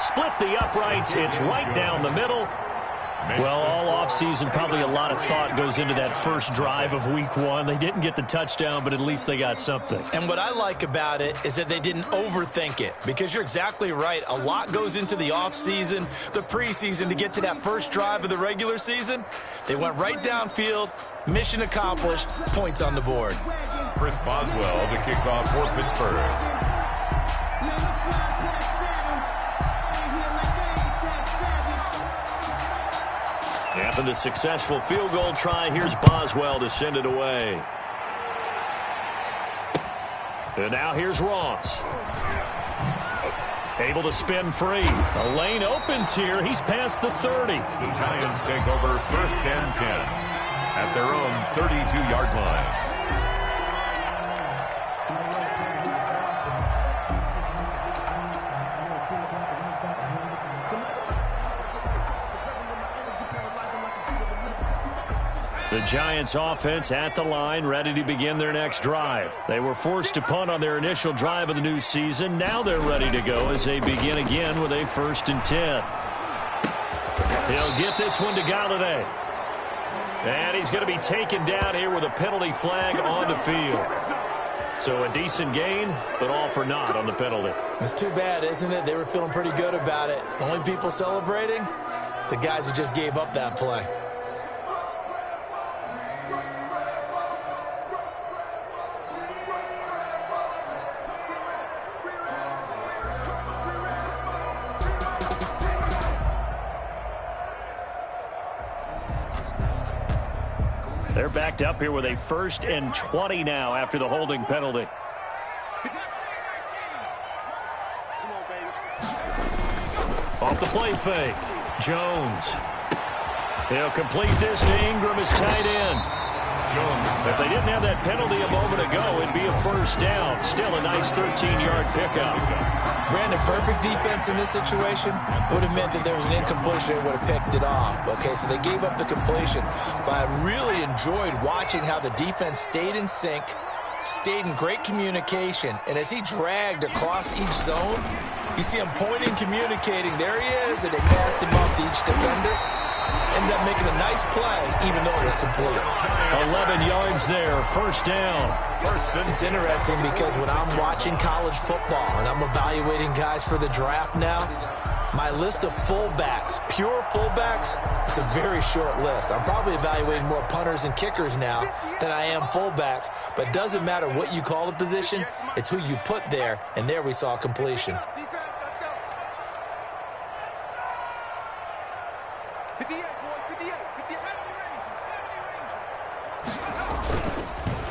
split the uprights. It's right down the middle. Well, all offseason, probably a lot of thought goes into that first drive of week one. They didn't get the touchdown, but at least they got something. And what I like about it is that they didn't overthink it, because you're exactly right. A lot goes into the offseason, the preseason, to get to that first drive of the regular season. They went right downfield, mission accomplished, points on the board. Chris Boswell to kick off for Pittsburgh. After the successful field goal try, here's Boswell to send it away. And now here's Ross. Able to spin free. The lane opens here. He's past the 30. The Giants take over 1st and 10 at their own 32-yard line. The Giants offense at the line, ready to begin their next drive. They were forced to punt on their initial drive of the new season. Now they're ready to go as they begin again with a 1st and 10. He'll get this one to Galladay. And he's going to be taken down here with a penalty flag on the field. So a decent gain, but all for naught on the penalty. It's too bad, isn't it? They were feeling pretty good about it. The only people celebrating, the guys who just gave up that play. They're backed up here with a 1st and 20 now after the holding penalty. Off the play fake. Jones. He'll complete this to Ingram, his tight end. If they didn't have that penalty a moment ago, it'd be a 1st down. Still a nice 13-yard pickup. Brandon, perfect defense in this situation would have meant that there was an incompletion and would have picked it off. Okay, so they gave up the completion. But I really enjoyed watching how the defense stayed in sync, stayed in great communication, and as he dragged across each zone, you see him pointing, communicating. There he is, and they passed him off to each defender. Ended up making a nice play, even though it was complete. 11 yards there, 1st down. It's interesting because when I'm watching college football and I'm evaluating guys for the draft now, my list of fullbacks, pure fullbacks, it's a very short list. I'm probably evaluating more punters and kickers now than I am fullbacks, but it doesn't matter what you call the position, it's who you put there, and there we saw completion.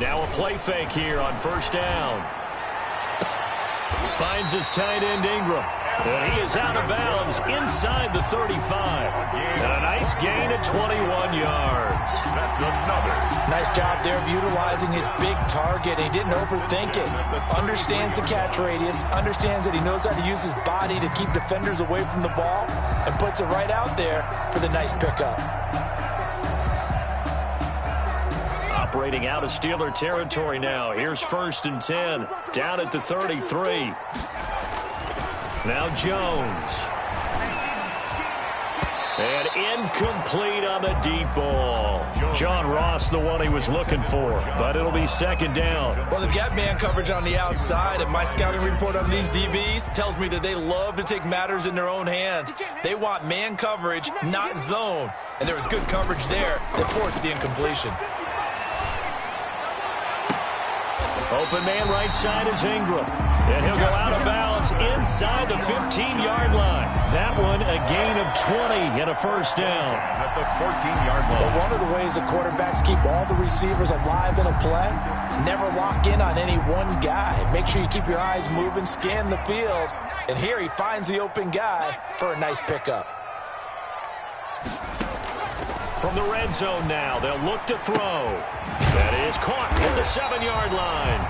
Now a play fake here on 1st down. Finds his tight end Ingram. And he is out of bounds inside the 35. And a nice gain of 21 yards. That's another. Nice job there of utilizing his big target. He didn't overthink it. Understands the catch radius. Understands that he knows how to use his body to keep defenders away from the ball. And puts it right out there for the nice pickup. Operating out of Steeler territory now. Here's 1st and 10. Down at the 33. Now Jones. And incomplete on the deep ball. John Ross, the one he was looking for, but it'll be 2nd down. Well, they've got man coverage on the outside, and my scouting report on these DBs tells me that they love to take matters in their own hands. They want man coverage, not zone. And there was good coverage there that forced the incompletion. Open man right side is Ingram. And he'll go out of bounds inside the 15-yard line. That one a gain of 20 and a 1st down. At the 14-yard line. Well, one of the ways the quarterbacks keep all the receivers alive in a play, never lock in on any one guy. Make sure you keep your eyes moving, scan the field. And here he finds the open guy for a nice pickup. From the red zone now, they'll look to throw. That is caught at the 7-yard line.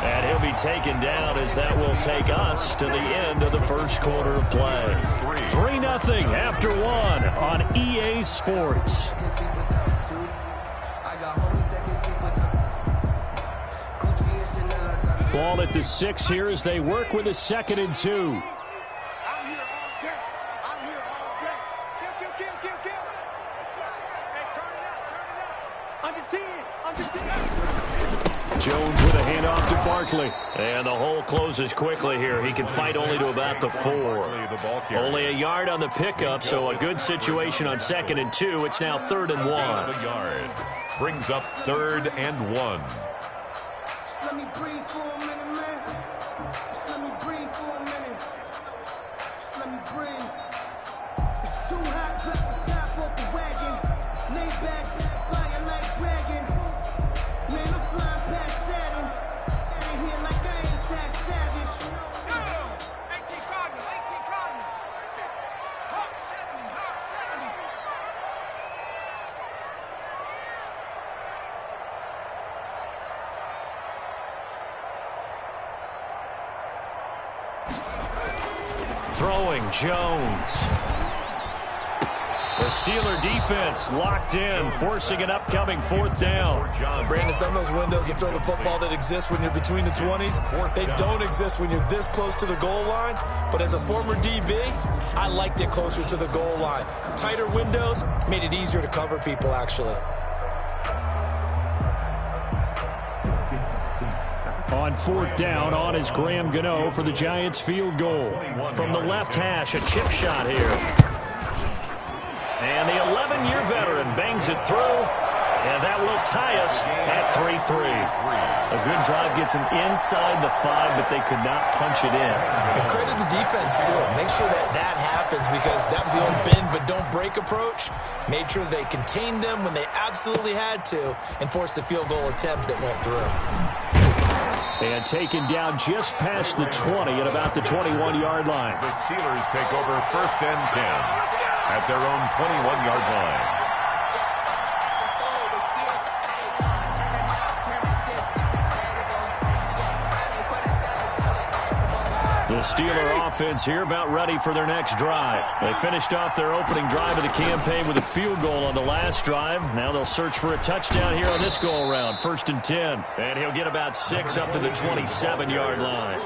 And he'll be taken down as that will take us to the end of the first quarter of play. 3-0 after 1 on EA Sports. Ball at the 6 here as they work with a 2nd and 2. Jones with a handoff to Barkley. And the hole closes quickly here. He can fight only to about the 4. Only a yard on the pickup, so a good situation on 2nd and 2. It's now 3rd and 1. A yard. Brings up 3rd and 1. Let me breathe for a minute, man. Just let me breathe for a minute. Just let me breathe. It's too hot, drop the top off the wagon. Lay back, flying like dragon. Man, I'm flying past Saturn. Out of here like I ain't that savage. 18 Cardinal, 18 Cardinal. Hawk 70, Hawk 70. Throwing Jones. The Steeler defense locked in, forcing an upcoming 4th down. Brandon, some of those windows to throw the football that exist when you're between the 20s, they don't exist when you're this close to the goal line. But as a former DB, I liked it closer to the goal line. Tighter windows made it easier to cover people, actually. On 4th down, on is Graham Gano for the Giants field goal. From the left hash, a chip shot here. And the 11-year veteran bangs it through, and that will tie us at 3-3. A good drive gets them inside the 5, but they could not punch it in. And credit the defense, too. Make sure that happens, because that was the old bend but don't break approach. Made sure they contained them when they absolutely had to and forced the field goal attempt that went through. And taken down just past the 20 at about the 21-yard line. The Steelers take over 1st and 10 at their own 21-yard line. The Steeler offense here about ready for their next drive. They finished off their opening drive of the campaign with a field goal on the last drive. Now they'll search for a touchdown here on this go-around. 1st and 10. And he'll get about 6 up to the 27-yard line.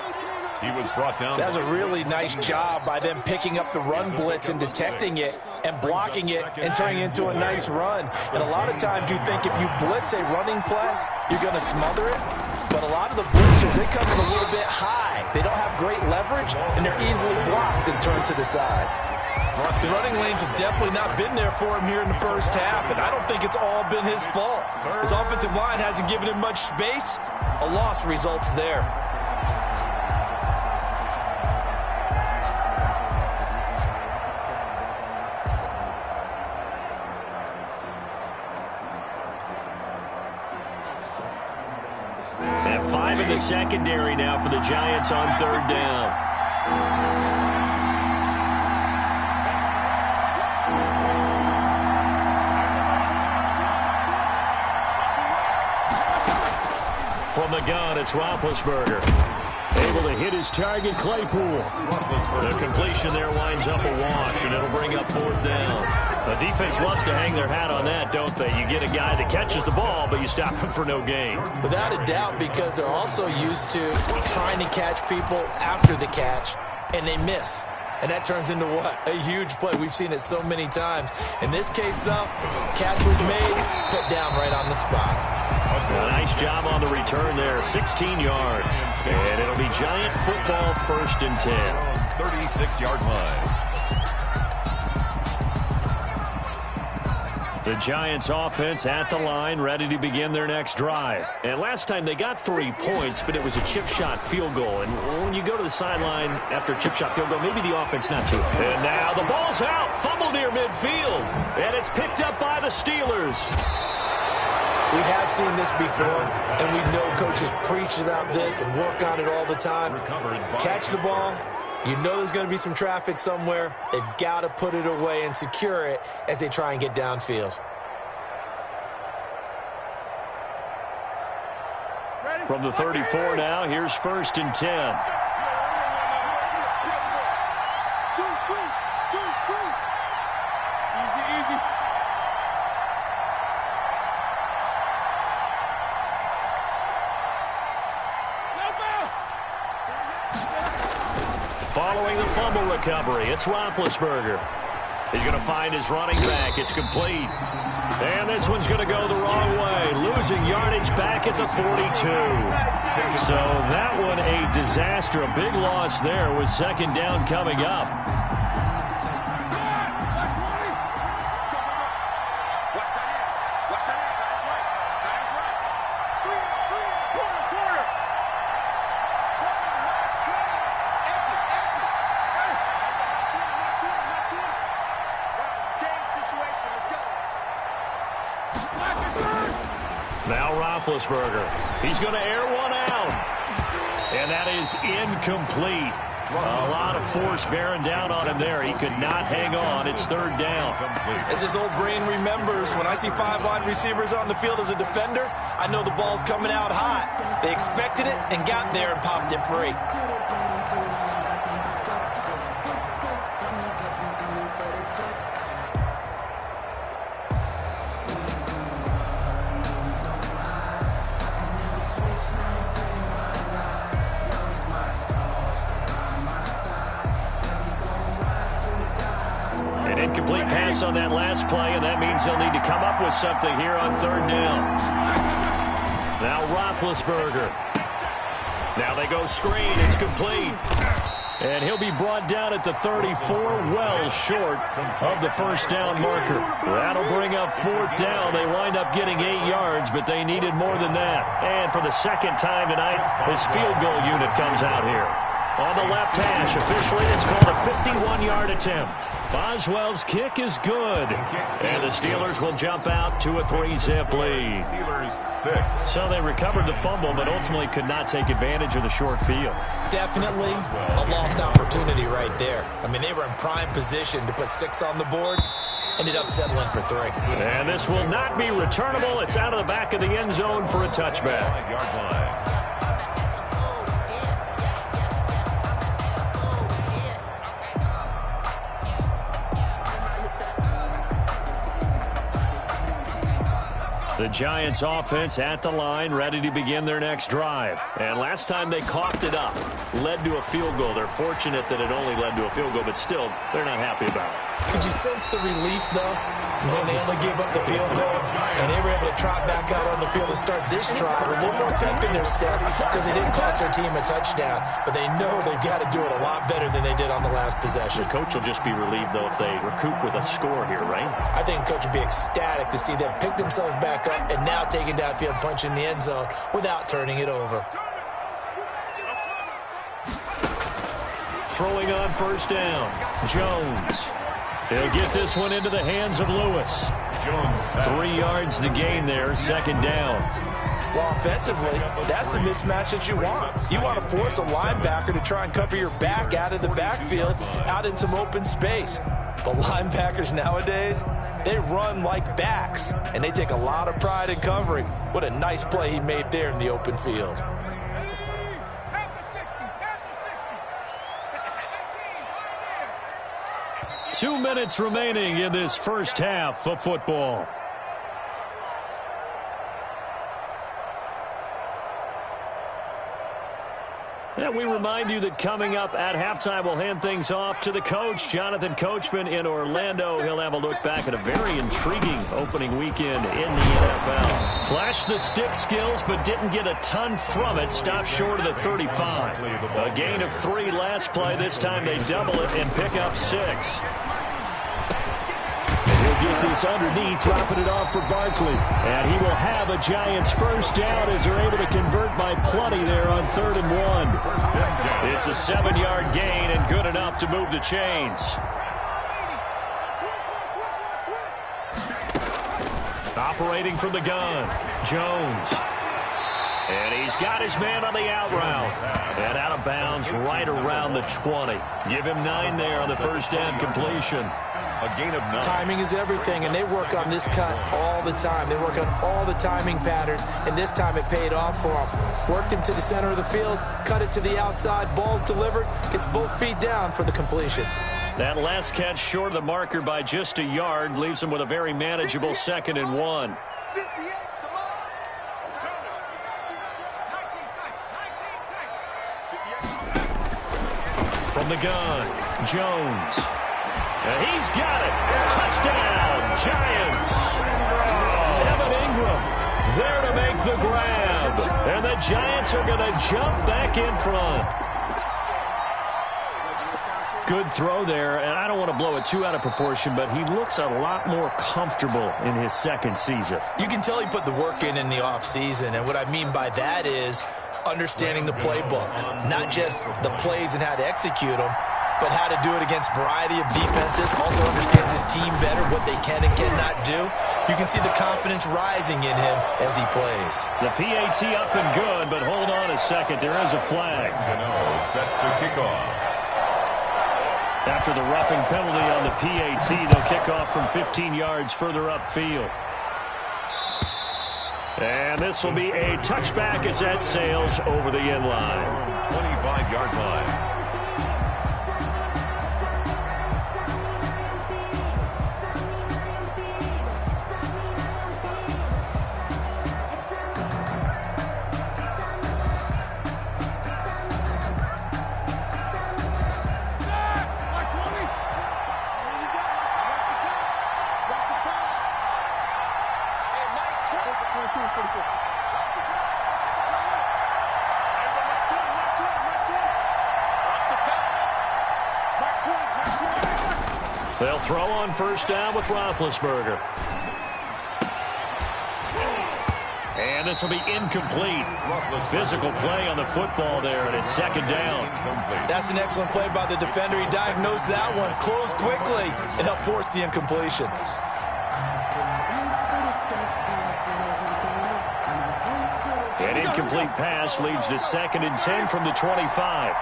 He was brought down. That's a really nice job by them picking up the run blitz and detecting it and blocking it and turning it into a nice run. And a lot of times you think if you blitz a running play, you're going to smother it. But a lot of the blitzers, they come in a little bit high. They don't have great leverage, and they're easily blocked and turned to the side. The running lanes have definitely not been there for him here in the first half, and I don't think it's all been his fault. His offensive line hasn't given him much space. A loss results there. And 5 in the secondary now for the Giants on 3rd down. From the gun, it's Roethlisberger. Able to hit his target, Claypool. The completion there winds up a wash, and it'll bring up 4th down. The defense loves to hang their hat on that, don't they? You get a guy that catches the ball, but you stop him for no gain. Without a doubt, because they're also used to trying to catch people after the catch, and they miss. And that turns into what? A huge play. We've seen it so many times. In this case, though, catch was made, put down right on the spot. A nice job on the return there, 16 yards. And it'll be Giant football 1st and 10. 36-yard line. The Giants offense at the line, ready to begin their next drive. And last time they got 3 points, but it was a chip shot field goal. And when you go to the sideline after a chip shot field goal, maybe the offense not too. And now the ball's out, fumbled near midfield. And it's picked up by the Steelers. We have seen this before, and we know coaches preach about this and work on it all the time. Catch the ball. You know there's going to be some traffic somewhere. They've got to put it away and secure it as they try and get downfield. From the 34 now, here's 1st and 10. Following the fumble recovery, it's Roethlisberger. He's going to find his running back. It's complete. And this one's going to go the wrong way. Losing yardage back at the 42. So that one a disaster. A big loss there with second down coming up. Now Roethlisberger. He's going to air one out. And that is incomplete. A lot of force bearing down on him there. He could not hang on. It's third down. As his old brain remembers, when I see 5 wide receivers on the field as a defender, I know the ball's coming out hot. They expected it and got there and popped it free. Incomplete pass on that last play, and that means they'll need to come up with something here on third down. Now Roethlisberger. Now they go screen. It's complete. And he'll be brought down at the 34, well short of the first down marker. That'll bring up fourth down. They wind up getting 8 yards, but they needed more than that. And for the second time tonight, his field goal unit comes out here. On the left hash, officially it's called a 51-yard attempt. Boswell's kick is good. And the Steelers will jump out to a 3-zip lead. Steelers 6. So they recovered the fumble, but ultimately could not take advantage of the short field. Definitely a lost opportunity right there. I mean, they were in prime position to put 6 on the board. Ended up settling for 3. And this will not be returnable. It's out of the back of the end zone for a touchback. 5-yard line. The Giants offense at the line, ready to begin their next drive. And last time they coughed it up, led to a field goal. They're fortunate that it only led to a field goal, but still, they're not happy about it. Could you sense the relief, though, when they only gave up the field goal and they were able to trot back out on the field and start this drive with a little more pep in their step because they didn't cost their team a touchdown, but they know they've got to do it a lot better than they did on the last possession. The coach will just be relieved, though, if they recoup with a score here, right? I think the coach will be ecstatic to see them pick themselves back up and now take it downfield, punch in the end zone without turning it over. Throwing on first down, Jones. He'll get this one into the hands of Lewis. Jones. 3 yards the gain there, second down. Well, offensively, that's the mismatch that you want. You want to force a linebacker to try and cover your back out of the backfield, out in some open space. But linebackers nowadays, they run like backs, and they take a lot of pride in covering. What a nice play he made there in the open field. 2 minutes remaining in this first half of football. And we remind you that coming up at halftime, we'll hand things off to the coach, Jonathan Coachman in Orlando. He'll have a look back at a very intriguing opening weekend in the NFL. Flashed the stick skills, but didn't get a ton from it. Stopped short of the 35. A gain of 3 last play. This time they double it and pick up 6. Get this underneath, dropping it off for Barkley. And he will have a Giants first down as they're able to convert by plenty there on 3rd and 1. It's a 7-yard gain and good enough to move the chains. Operating from the gun, Jones. And he's got his man on the out route. And out of bounds right around the 20. Give him 9 there on the first down completion. A gain of 9. Timing is everything, and they work on this cut all the time. They work on all the timing patterns, and this time it paid off for them. Worked him to the center of the field, cut it to the outside, ball's delivered, gets both feet down for the completion. That last catch short of the marker by just a yard leaves him with a very manageable 2nd and 1. From the gun, Jones. And he's got it. Touchdown, Giants. Evan Ingram there to make the grab. And the Giants are going to jump back in front. Good throw there, and I don't want to blow it too out of proportion, but he looks a lot more comfortable in his second season. You can tell he put the work in the offseason, and what I mean by that is understanding the playbook, not just the plays and how to execute them, but how to do it against a variety of defenses, also understands his team better, what they can and cannot do. You can see the confidence rising in him as he plays. The PAT up and good, but hold on a second. There is a flag. Set to kick off. After the roughing penalty on the PAT, they'll kick off from 15 yards further upfield. And this will be a touchback as that sails over the end line. 25-yard line. They'll throw on first down with Roethlisberger. And this will be incomplete. Physical play on the football there, and it's second down. That's an excellent play by the defender. He diagnosed that one, closed quickly, and helped force the incompletion. An incomplete pass leads to 2nd and 10 from the 25.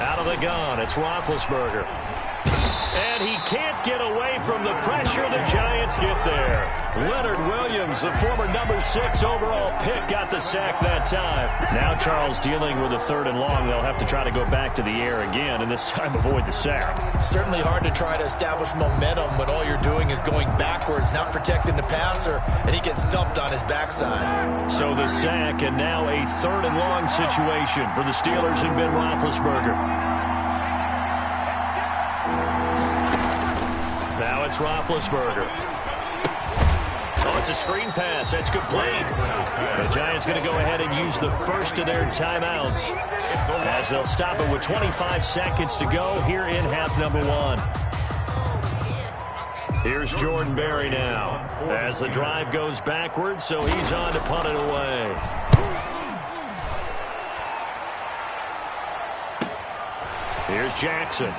Out of the gun, it's Roethlisberger. And he can't get away from the pressure. The Giants get there. Leonard Williams, the former number 6 overall pick, got the sack that time. Now Charles dealing with a 3rd and long. They'll have to try to go back to the air again, and this time avoid the sack. Certainly hard to try to establish momentum when all you're doing is going backwards, not protecting the passer, and he gets dumped on his backside. So the sack, and now a 3rd and long situation for the Steelers and Ben Roethlisberger. Now it's Roethlisberger. Oh, it's a screen pass. That's complete. The Giants going to go ahead and use the first of their timeouts as they'll stop it with 25 seconds to go here in half number 1. Here's Jordan Berry now as the drive goes backwards, so he's on to punt it away. Here's Jackson.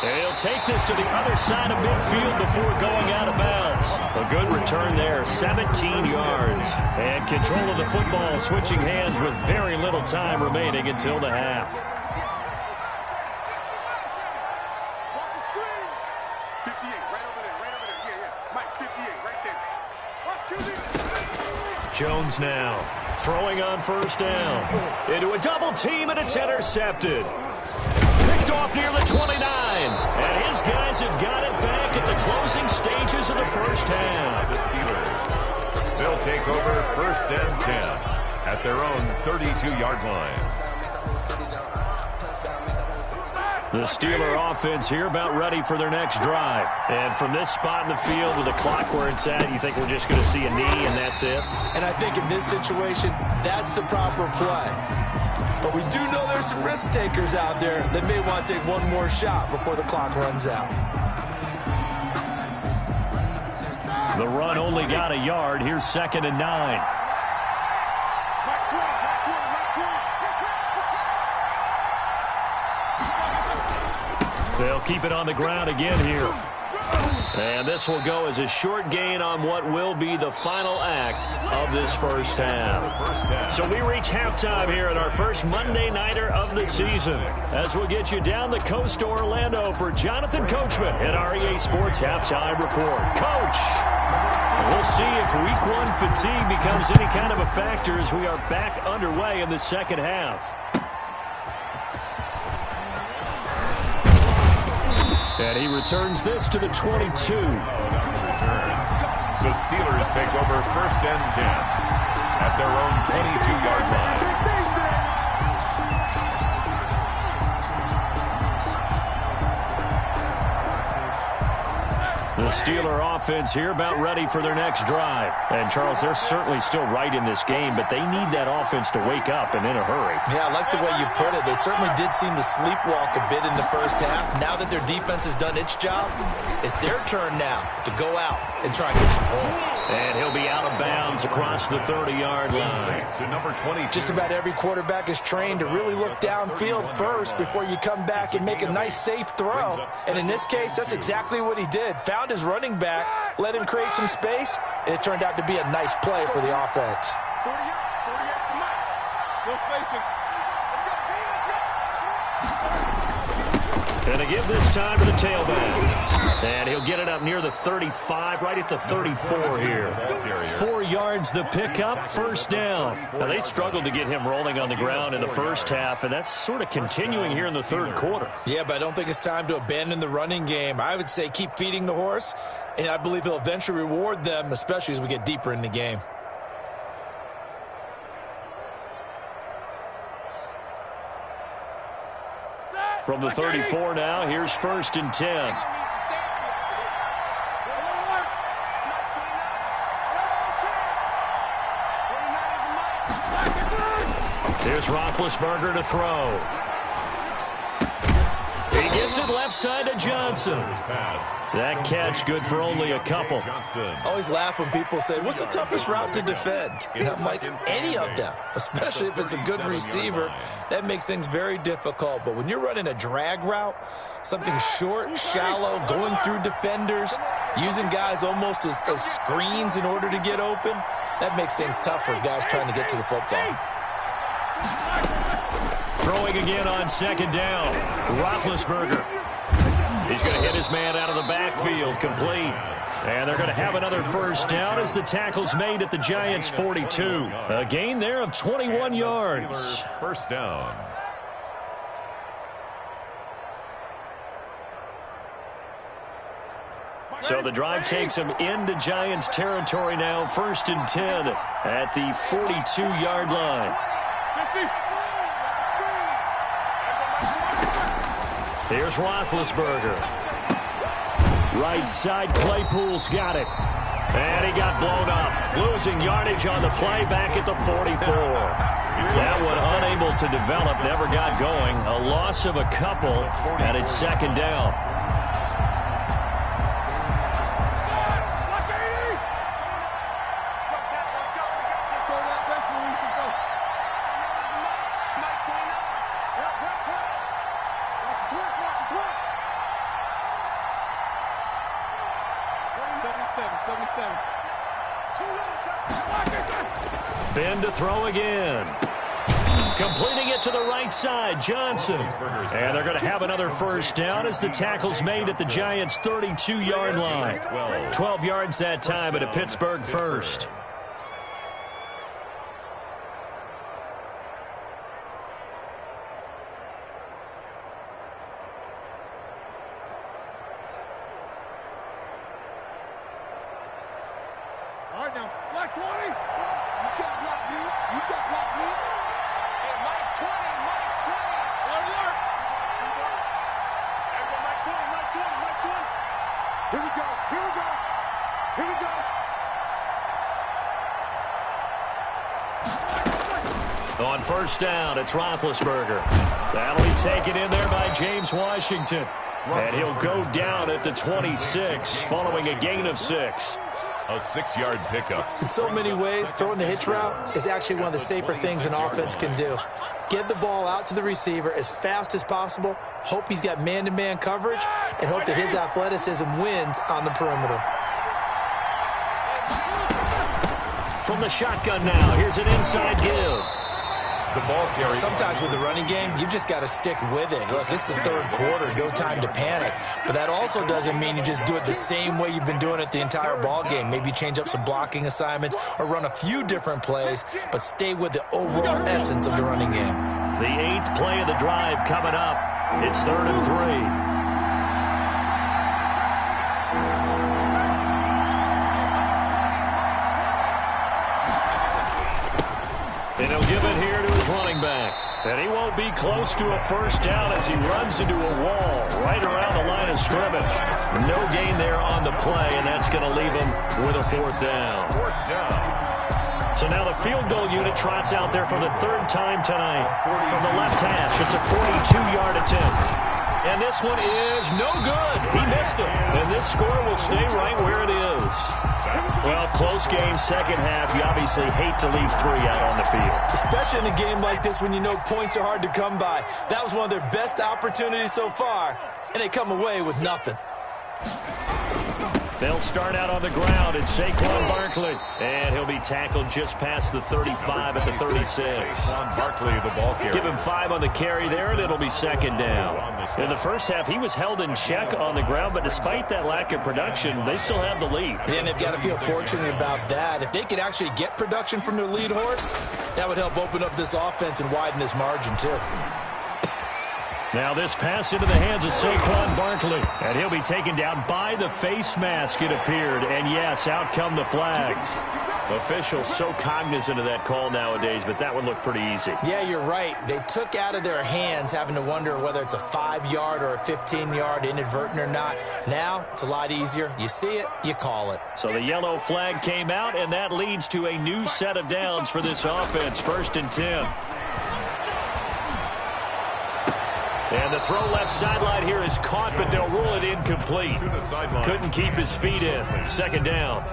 He'll take this to the other side of midfield before going out of bounds. A good return there, 17 yards. And control of the football, switching hands with very little time remaining until the half. Watch the screen. 58, right over there. Yeah. Mike, 58, right there. Watch QB. Jones now throwing on first down. Into a double team, and it's intercepted. Picked off near the 29. And his guys have got it back at the closing stages of the first half. The Steelers. They'll take over 1st and 10 at their own 32-yard line. The Steeler offense here about ready for their next drive. And from this spot in the field with the clock where it's at, you think we're just going to see a knee and that's it? And I think in this situation, that's the proper play. But we do know there's some risk takers out there that may want to take one more shot before the clock runs out. The run only got a yard. Here's 2nd and 9. They'll keep it on the ground again here. And this will go as a short gain on what will be the final act of this first half. So we reach halftime here at our first Monday Nighter of the season, as we'll get you down the coast to Orlando for Jonathan Coachman at REA Sports Halftime Report. Coach, we'll see if Week 1 fatigue becomes any kind of a factor as we are back underway in the second half. And he returns this to the 22. The Steelers take over 1st and 10. at their own 22-yard line. The Steeler offense here about ready for their next drive. And, Charles, they're certainly still right in this game, but they need that offense to wake up and in a hurry. Yeah, I like the way you put it. They certainly did seem to sleepwalk a bit in the first half. Now that their defense has done its job, it's their turn now to go out and try and get some points. And he'll be out of bounds across the 30-yard line. To number 22. Just about every quarterback is trained to really look downfield first before you come back and make a nice, safe throw. And in this case, that's exactly what he did. Found his running back, let him create some space, and it turned out to be a nice play for the offense. 48 to Mike. No spacing. Let's go. And to give this time to the tailback. And he'll get it up near the 35, right at the 34 here. 4 yards the pickup, first down. Now, they struggled to get him rolling on the ground in the first half, and that's sort of continuing here in the third quarter. Yeah, but I don't think it's time to abandon the running game. I would say keep feeding the horse, and I believe he'll eventually reward them, especially as we get deeper in the game. From the 34 now, here's 1st and 10. Here's Roethlisberger to throw. He gets it left side to Johnson. That catch good for only a couple. I always laugh when people say, what's the toughest route to defend? And I'm like, any of them, especially if it's a good receiver. That makes things very difficult. But when you're running a drag route, something short, shallow, going through defenders, using guys almost as screens in order to get open, that makes things tough for guys trying to get to the football. Throwing again on 2nd down. Roethlisberger. He's going to hit his man out of the backfield, complete. And they're going to have another first down as the tackle's made at the Giants' 42. A gain there of 21 yards. First down. So the drive takes him into Giants territory now. 1st and 10 at the 42-yard line. Here's Roethlisberger. Right side, Claypool's got it. And he got blown up. Losing yardage on the play back at the 44. That one unable to develop, never got going. A loss of a couple, and it's 2nd down. Ben to throw again. Completing it to the right side, Johnson. And they're going to have another first down as the tackle's made at the Giants' 32-yard line. 12 yards that time at a Pittsburgh first. All right, now, Black 20. You can't block me. You can't block me. Hey, Mike 20, Mike 20. Alert. Everyone, Mike 20, Mike 20, Mike 20. Here we go, here we go, here we go. On first down, it's Roethlisberger. That'll be taken in there by James Washington. And he'll go down at the 26 following a gain of 6. A 6-yard pickup. In so many ways, throwing the hitch route is actually one of the safer things an offense can do. Get the ball out to the receiver as fast as possible, hope he's got man-to-man coverage, and hope that his athleticism wins on the perimeter. From the shotgun now, here's an inside give. The ball carrier. Sometimes with the running game, you've just got to stick with it. Look, it's the third quarter, no time to panic. But that also doesn't mean you just do it the same way you've been doing it the entire ball game. Maybe change up some blocking assignments or run a few different plays, but stay with the overall essence of the running game. The 8th play of the drive coming up. It's 3rd and 3. And he'll give it here to his running back. And he won't be close to a first down as he runs into a wall right around the line of scrimmage. No gain there on the play, and that's going to leave him with a fourth down. So now the field goal unit trots out there for the third time tonight. From the left hash, it's a 42-yard attempt. And this one is no good. He missed it. And this score will stay right where it is. Well, close game, second half. You obviously hate to leave 3 out on the field. Especially in a game like this when you know points are hard to come by. That was one of their best opportunities so far, and they come away with nothing. They'll start out on the ground. It's Saquon Barkley. And he'll be tackled just past the 35 at the 36. Saquon Barkley, the ball carrier. Give him 5 on the carry there, and it'll be second down. In the first half, he was held in check on the ground, but despite that lack of production, they still have the lead. Yeah, and they've got to feel fortunate about that. If they could actually get production from their lead horse, that would help open up this offense and widen this margin, too. Now this pass into the hands of Saquon Barkley. And he'll be taken down by the face mask, it appeared. And yes, out come the flags. Officials so cognizant of that call nowadays, but that one looked pretty easy. Yeah, you're right. They took out of their hands having to wonder whether it's a 5-yard or a 15-yard, inadvertent or not. Now, it's a lot easier. You see it, you call it. So the yellow flag came out, and that leads to a new set of downs for this offense. 1st and 10. And the throw left sideline here is caught, but they'll rule it incomplete. Couldn't keep his feet in. Second down.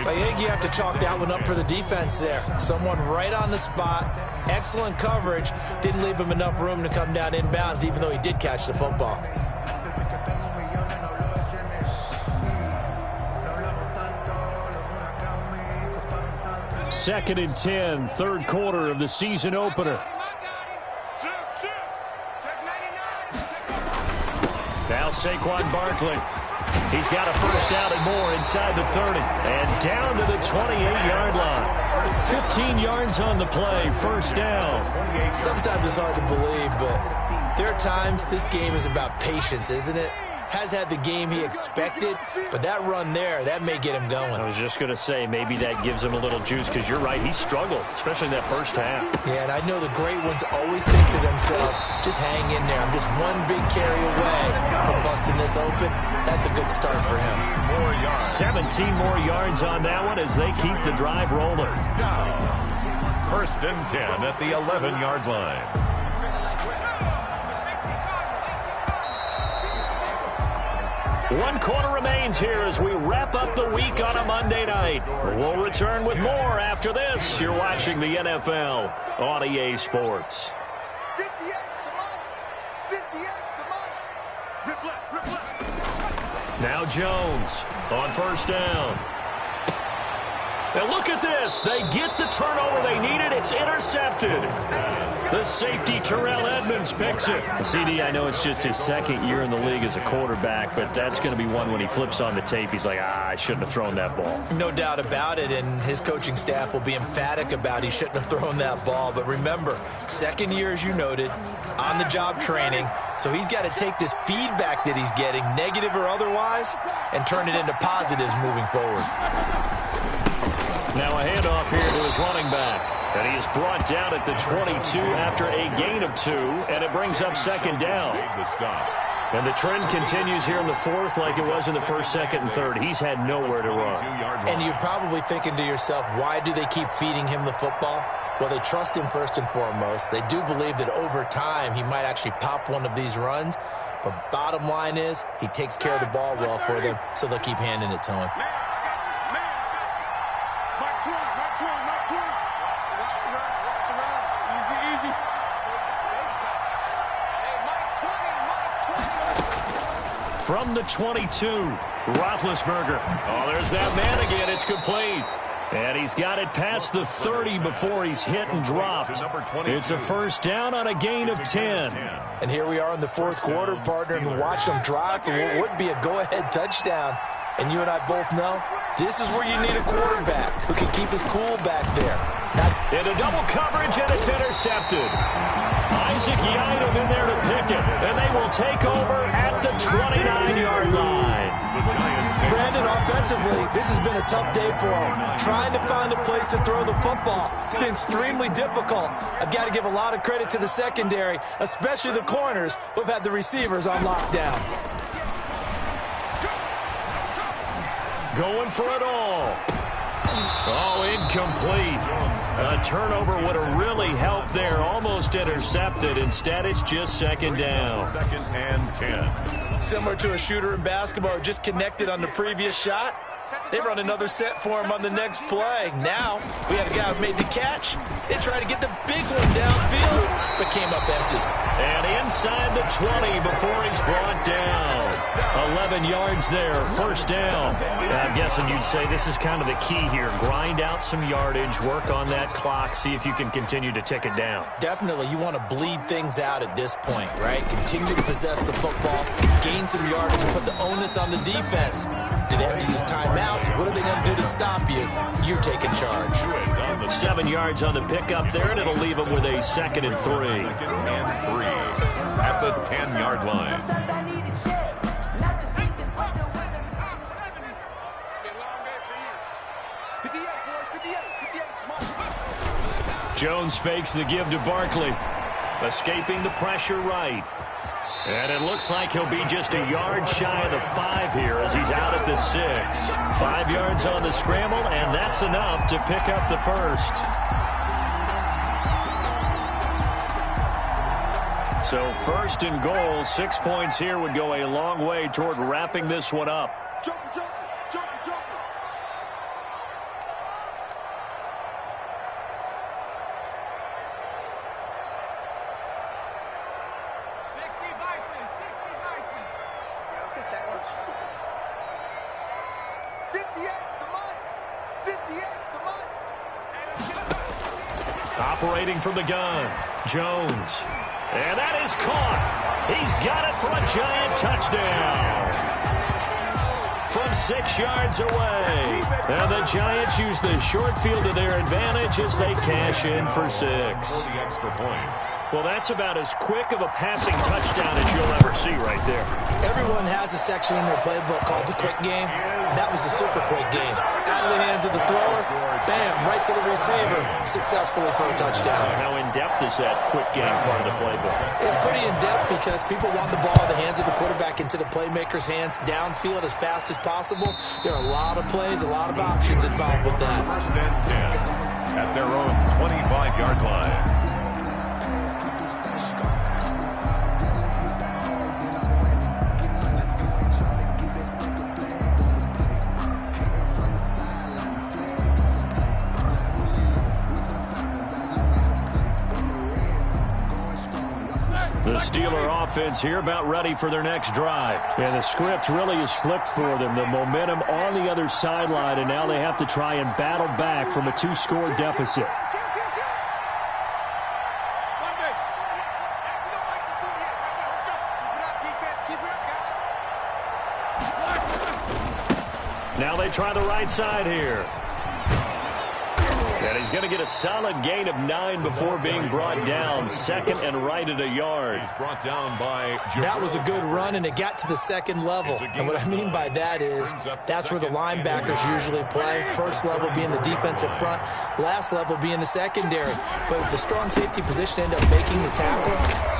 I think you have to chalk that one up for the defense there. Someone right on the spot. Excellent coverage. Didn't leave him enough room to come down inbounds, even though he did catch the football. Second and 10, third quarter of the season opener. Now Saquon Barkley. He's got a first down and more inside the 30. And down to the 28-yard line. 15 yards on the play, first down. Sometimes it's hard to believe, but there are times this game is about patience, isn't it? Has had the game he expected, but that run there, that may get him going. I was just going to say, maybe that gives him a little juice, because you're right, he struggled, especially in that first half. Yeah, and I know the great ones always think to themselves, just hang in there. I'm just one big carry away from busting this open. That's a good start for him. 17 more yards on that one as they keep the drive rolling. 1st and 10 at the 11-yard line. One quarter remains here as we wrap up the week on a Monday night. We'll return with more after this. You're watching the NFL on EA Sports. 58, come on. Now Jones on first down. And look at this. They get the turnover they needed. It's intercepted. The safety, Terrell Edmonds, picks it. CD, I know it's just his second year in the league as a quarterback, but that's going to be one when he flips on the tape. He's like, I shouldn't have thrown that ball. No doubt about it, and his coaching staff will be emphatic about he shouldn't have thrown that ball. But remember, second year, as you noted, on-the-job training, so he's got to take this feedback that he's getting, negative or otherwise, and turn it into positives moving forward. Now a handoff here to his running back. And he is brought down at the 22 after a gain of 2, and it brings up second down. And the trend continues here in the fourth like it was in the first, second, and third. He's had nowhere to run. And you're probably thinking to yourself, why do they keep feeding him the football? Well, they trust him first and foremost. They do believe that over time he might actually pop one of these runs. But bottom line is he takes care of the ball well for them, so they'll keep handing it to him. From the 22, Roethlisberger. Oh, there's that man again. It's complete. And he's got it past the 30 before he's hit and dropped. It's a first down on a gain of 10. And here we are in the fourth quarter, partner, and watch them drive for what would be a go-ahead touchdown. And you and I both know this is where you need a quarterback who can keep his cool back there. Not Into double coverage, and it's intercepted. Isaac Yiadom in there to pick it, and they will take over at the 29-yard line. Brandon, offensively, this has been a tough day for him. Trying to find a place to throw the football. It's been extremely difficult. I've got to give a lot of credit to the secondary, especially the corners who have had the receivers on lockdown. Going for it all. Oh, incomplete. A turnover would have really helped there. Almost intercepted. Instead, it's just second down. 2nd and 10. Similar to a shooter in basketball, just connected on the previous shot. They run another set for him on the next play. Now, we have a guy who made the catch. They try to get the big one downfield, but came up empty. And inside the 20 before he's brought down. 11 yards there, first down. I'm guessing you'd say this is kind of the key here. Grind out some yardage, work on that clock, see if you can continue to tick it down. Definitely, you want to bleed things out at this point, right? Continue to possess the football, gain some yardage, and put the onus on the defense. Do they have to use timeouts? What are they going to do to stop you? You're taking charge. 7 yards on the pickup there, and it'll leave them with a 2nd and 3. 2nd and 3 at the 10-yard line. Jones fakes the give to Barkley. Escaping the pressure right. And it looks like he'll be just a yard shy of the 5 here as he's out at the 6. 5 yards on the scramble, and that's enough to pick up the first. So 1st and goal, 6 points here would go a long way toward wrapping this one up. Operating from the gun, Jones. And that is caught. He's got it for a giant touchdown. From 6 yards away. And the Giants use the short field to their advantage as they cash in for 6. For the extra point. Well, that's about as quick of a passing touchdown as you'll ever see right there. Everyone has a section in their playbook called the quick game. That was a super quick game. Out of the hands of the thrower, bam, right to the receiver, successfully for a touchdown. How in-depth is that quick game part of the playbook? It's pretty in-depth because people want the ball in the hands of the quarterback into the playmaker's hands downfield as fast as possible. There are a lot of plays, a lot of options involved with that. 1st and 10 at their own 25-yard line. The Steeler offense here about ready for their next drive. And the script really is flipped for them. The momentum on the other sideline, and now they have to try and battle back from a 2-score deficit. Now they try the right side here. And he's going to get a solid gain of 9 before being brought down. 2nd and right at a yard. He's brought down by that was a good run, and it got to the 2nd level. And what I mean by that is that's where the linebackers usually play. First level being the defensive front, last level being the secondary. But the strong safety position ended up making the tackle.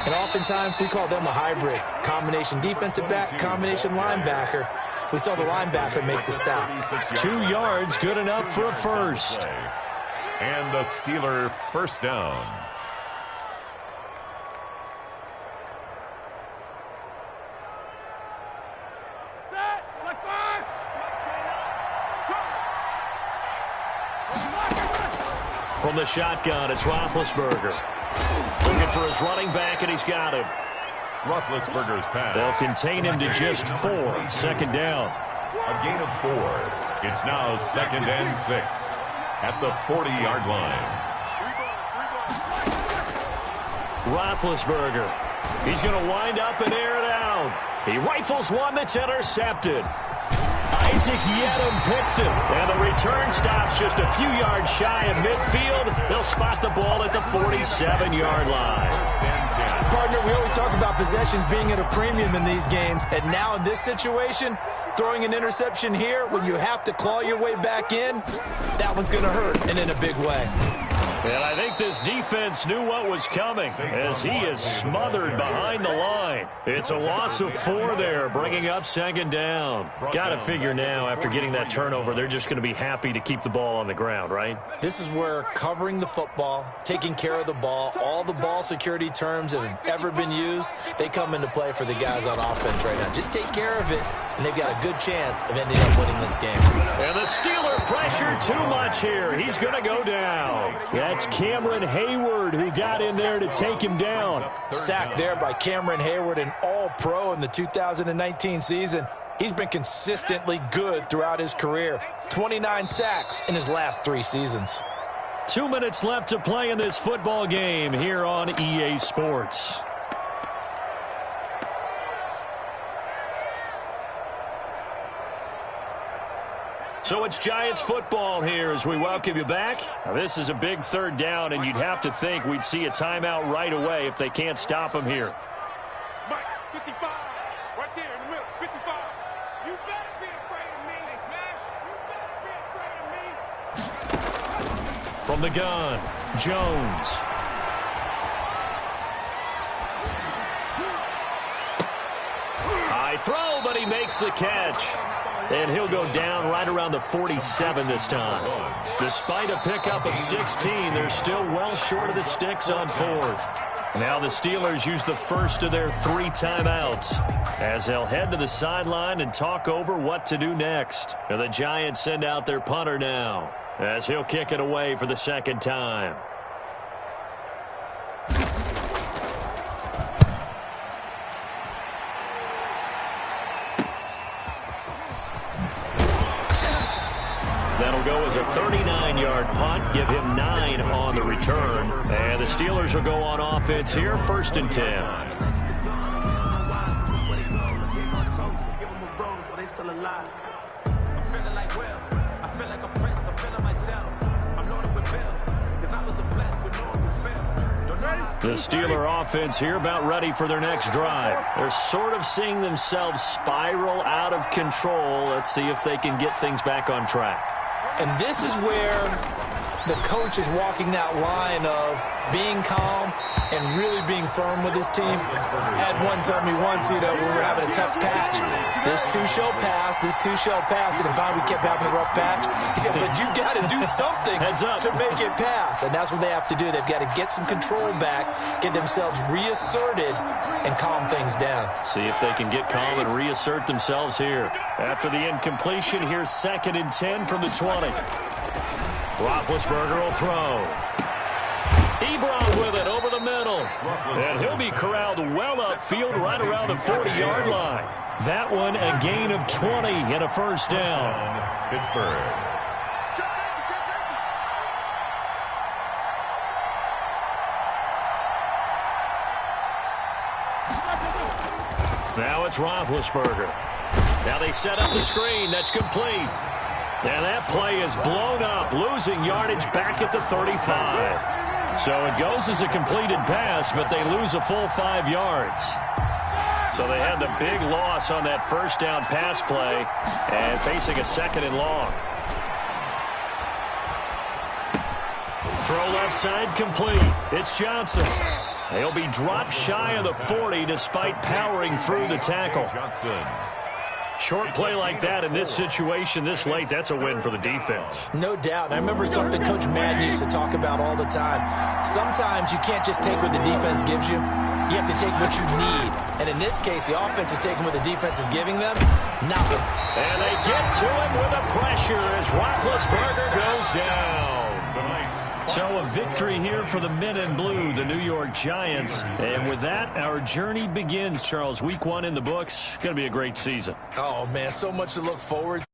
And oftentimes we call them a hybrid. Combination defensive back, combination linebacker. We saw the linebacker make the stop. 2 yards, good enough for a first. And the Steeler first down. From the shotgun, it's Roethlisberger. Looking for his running back, and he's got him. Roethlisberger's pass. They'll contain him to just 4. 2nd down. A gain of 4. It's now 2nd and 6 at the 40-yard line. Roethlisberger. He's going to wind up and air it out. He rifles one that's intercepted. Isaac Yedem picks it. And the return stops just a few yards shy of midfield. They'll spot the ball at the 47-yard line. Partner, we always talk about possessions being at a premium in these games. And now in this situation, throwing an interception here when you have to claw your way back in, that one's going to hurt, and in a big way. And I think this defense knew what was coming as he is smothered behind the line. It's a loss of 4 there, bringing up second down. Got to figure now, after getting that turnover, they're just going to be happy to keep the ball on the ground, right? This is where covering the football, taking care of the ball, all the ball security terms that have ever been used, they come into play for the guys on offense right now. Just take care of it, and they've got a good chance of ending up winning this game. And the Steeler pressure too much here. He's going to go down. That's Cameron Hayward who got in there to take him down. Sacked there by Cameron Hayward, an all-pro in the 2019 season. He's been consistently good throughout his career. 29 sacks in his last 3 seasons. 2 minutes left to play in this football game here on EA Sports. So it's Giants football here as we welcome you back. Now, this is a big third down, and you'd have to think we'd see a timeout right away if they can't stop him here. Mike, 55, right there in the middle, 55. You better be afraid of me. Hey, Smash, you better be afraid of me. From the gun, Jones. High throw, but he makes the catch. And he'll go down right around the 47 this time. Despite a pickup of 16, they're still well short of the sticks on 4th. Now the Steelers use the first of their 3 timeouts as they'll head to the sideline and talk over what to do next. And the Giants send out their punter now as he'll kick it away for the second time. That'll go as a 39-yard punt, give him 9 on the return. And the Steelers will go on offense here, 1st and 10. The Steeler offense here about ready for their next drive. They're sort of seeing themselves spiral out of control. Let's see if they can get things back on track. And this is where the coach is walking that line of being calm and really being firm with his team. Ed one told me once, when we were having a tough patch, this too shall pass, this too shall pass. And finally we kept having a rough patch. He said, but you got to do something to make it pass. And that's what they have to do. They've got to get some control back, get themselves reasserted, and calm things down. See if they can get calm and reassert themselves here. After the incompletion, here's 2nd and 10 from the 20. Roethlisberger will throw. Ebron with it over the middle. And he'll be corralled well upfield right around the 40-yard line. That one a gain of 20 and a first down. Pittsburgh. Now it's Roethlisberger. Now they set up the screen. That's complete. And that play is blown up, losing yardage back at the 35. So it goes as a completed pass, but they lose a full 5 yards. So they had the big loss on that first down pass play and facing a 2nd and long. Throw left side complete. It's Johnson. He'll be dropped shy of the 40 despite powering through the tackle. Johnson. Short play like that in this situation this late, that's a win for the defense. No doubt. I remember something Coach Madden used to talk about all the time. Sometimes you can't just take what the defense gives you. You have to take what you need. And in this case, the offense is taking what the defense is giving them. Nothing. And they get to him with the pressure as Roethlisberger goes down. So a victory here for the men in blue, the New York Giants. And with that, our journey begins, Charles. Week 1 in the books. Going to be a great season. Oh, man, so much to look forward to.